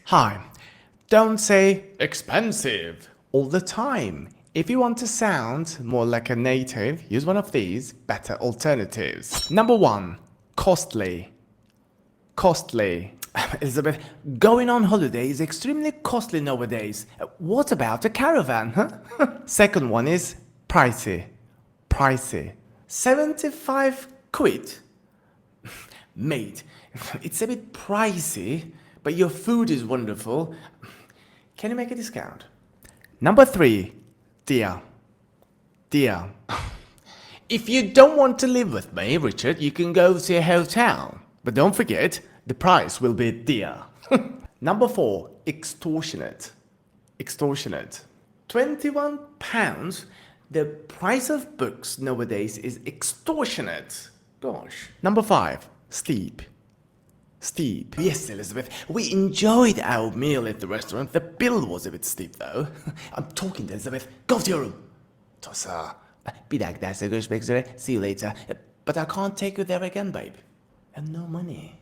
Hi. Don't say expensive all the time. If you want to sound more like a native, use one of these better alternatives. Number 1. Costly. Costly. Elizabeth, going on holiday is extremely costly nowadays. What about a caravan, huh? Second one is pricey. Pricey. 75 quid? Mate, it's a bit pricey, but your food is wonderful. Can you make a discount? Number 3. Dear. Dear. If you don't want to live with me, Richard, you can go to a hotel. But don't forget, the price will be dear. Number 4. Extortionate. Extortionate. £21. The price of books nowadays is extortionate. Gosh. Number 5. Steep. Steep. Yes, Elizabeth, we enjoyed our meal at the restaurant. The bill was a bit steep though. I'm talking to Elizabeth. Go to your room. Tosa. Bir dahaki derse görüşmek üzere. See you later. But I can't take you there again, babe. And no money.